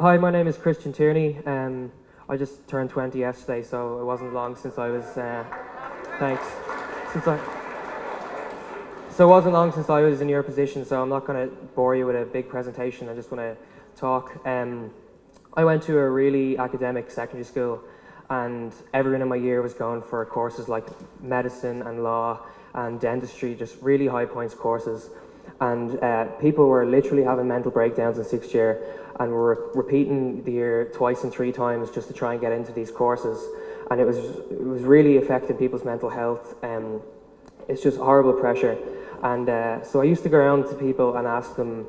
Hi, my name is Christian Tierney. I just turned 20 yesterday, so it wasn't long since I was. Thanks. Since I. So it wasn't long since I was in your position, so I'm not going to bore you with a big presentation. I just want to talk. I went to a really academic secondary school, and everyone in my year was going for courses like medicine and law and dentistry, just really high points courses. And people were literally having mental breakdowns in sixth year and were repeating the year twice and three times just to try and get into these courses. And it was really affecting people's mental health. It's just horrible pressure. And so I used to go around to people and ask them,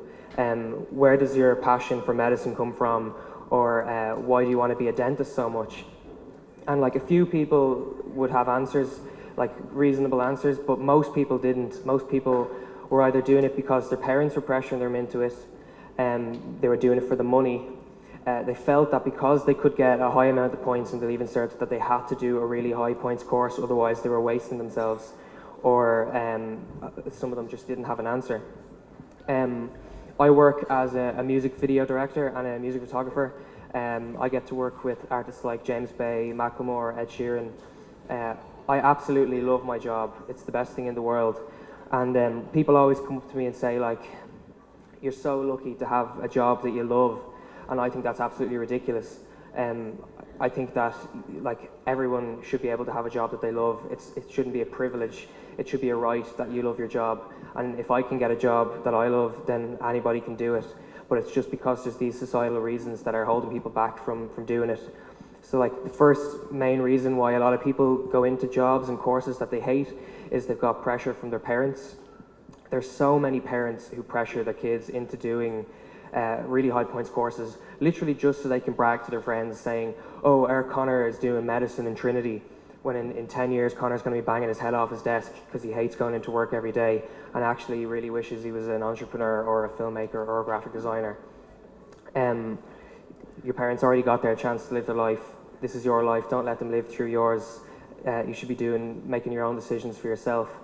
where does your passion for medicine come from? Or why do you want to be a dentist so much? And like a few people would have answers, like reasonable answers, but most people didn't. Most people were either doing it because their parents were pressuring them into it, they were doing it for the money. They felt that because they could get a high amount of points in the Leaving Cert that they had to do a really high points course, otherwise they were wasting themselves, or some of them just didn't have an answer. I work as a music video director and a music photographer. I get to work with artists like James Bay, Macklemore, Ed Sheeran. I absolutely love my job. It's the best thing in the world. And people always come up to me and say, like, you're so lucky to have a job that you love. And I think that's absolutely ridiculous. I think that, like, everyone should be able to have a job that they love. It shouldn't be a privilege. It should be a right that you love your job. And if I can get a job that I love, then anybody can do it. But it's just because there's these societal reasons that are holding people back from doing it. So, like, the first main reason why a lot of people go into jobs and courses that they hate is they've got pressure from their parents. There's so many parents who pressure their kids into doing really high points courses, literally just so they can brag to their friends saying, oh, our Conor is doing medicine in Trinity, when in 10 years Conor's going to be banging his head off his desk because he hates going into work every day and actually really wishes he was an entrepreneur or a filmmaker or a graphic designer. Your parents already got their chance to live their life. This is your life. Don't let them live through yours. You should be making your own decisions for yourself.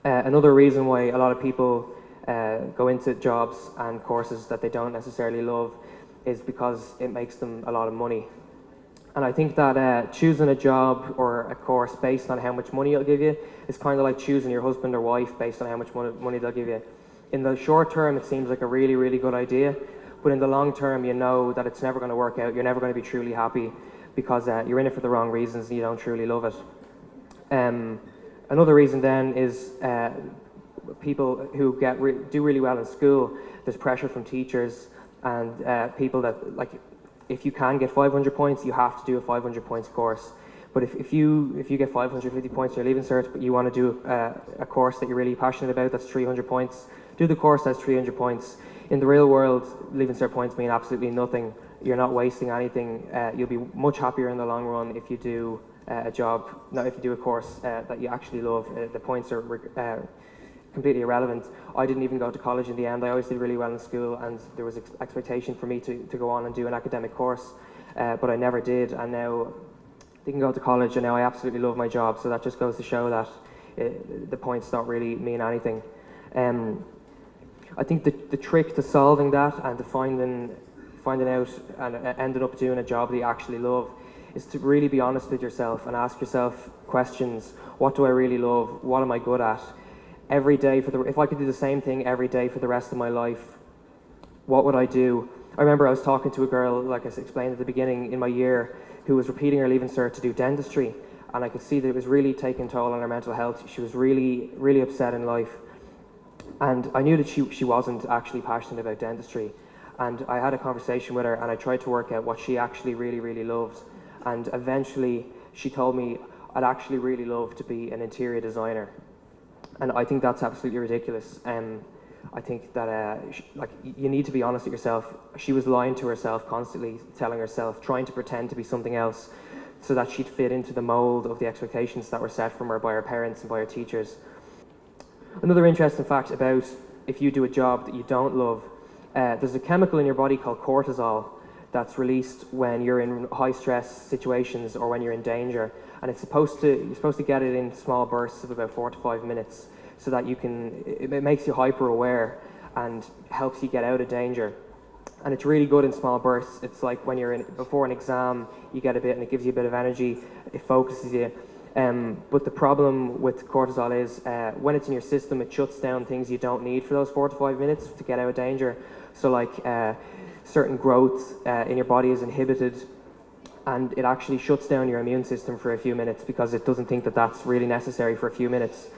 Another reason why a lot of people go into jobs and courses that they don't necessarily love is because it makes them a lot of money. And I think that choosing a job or a course based on how much money it'll give you is kind of like choosing your husband or wife based on how much money they'll give you. In the short term, it seems like a really, really good idea, but in the long term, you know that it's never going to work out. You're never going to be truly happy because you're in it for the wrong reasons and you don't truly love it. Another reason then is people who do really well in school. There's pressure from teachers and people that, like, if you can get 500 points, you have to do a 500 points course. But if you get 550 points in your Leaving Cert, but you want to do a course that you're really passionate about, that's 300 points, do the course that's 300 points. In the real world, Leaving Cert points mean absolutely nothing. You're not wasting anything. You'll be much happier in the long run if you do a job, not if you do a course that you actually love. The points are completely irrelevant. I didn't even go to college in the end. I always did really well in school, and there was expectation for me to go on and do an academic course, but I never did. And now I didn't go to college, and now I absolutely love my job. So that just goes to show that the points don't really mean anything. I think the trick to solving that and to finding out and ending up doing a job that you actually love is to really be honest with yourself and ask yourself questions. What do I really love? What am I good at? Every day, if I could do the same thing every day for the rest of my life, what would I do? I remember I was talking to a girl, like I explained at the beginning, in my year, who was repeating her Leaving Cert to do dentistry, and I could see that it was really taking a toll on her mental health. She was really, really upset in life, and I knew that she wasn't actually passionate about dentistry. And I had a conversation with her, and I tried to work out what she actually really, really loved. And eventually, she told me, I'd actually really love to be an interior designer. And I think that's absolutely ridiculous. I think that like, you need to be honest with yourself. She was lying to herself constantly, telling herself, trying to pretend to be something else so that she'd fit into the mold of the expectations that were set from her by her parents and by her teachers. Another interesting fact about if you do a job that you don't love, there's a chemical in your body called cortisol that's released when you're in high stress situations or when you're in danger, and you're supposed to get it in small bursts of about 4 to 5 minutes so that it makes you hyper aware and helps you get out of danger. and it's really good in small bursts. It's like when you're before an exam, you get a bit and it gives you a bit of energy, it focuses you. But the problem with cortisol is when it's in your system, it shuts down things you don't need for those 4 to 5 minutes to get out of danger. So like certain growth in your body is inhibited, and it actually shuts down your immune system for a few minutes because it doesn't think that that's really necessary for a few minutes.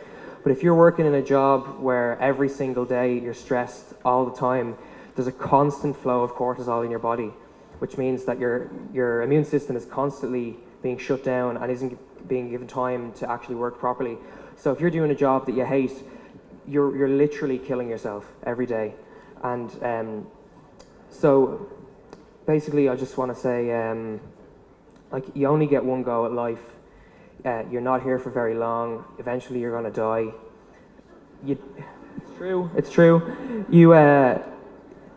But if you're working in a job where every single day you're stressed all the time, there's a constant flow of cortisol in your body, which means that your immune system is constantly being shut down and isn't being given time to actually work properly. So if you're doing a job that you hate, you're literally killing yourself every day. And so basically I just want to say, like, you only get one go at life. You're not here for very long. Eventually you're going to die. It's true.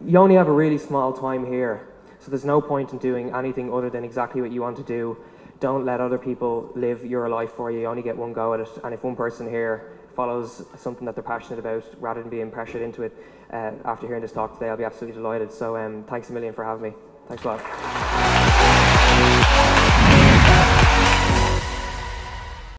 You only have a really small time here. So there's no point in doing anything other than exactly what you want to do. Don't let other people live your life for you. You only get one go at it. And if one person here follows something that they're passionate about rather than being pressured into it, after hearing this talk today, I'll be absolutely delighted. So thanks a million for having me. Thanks a lot.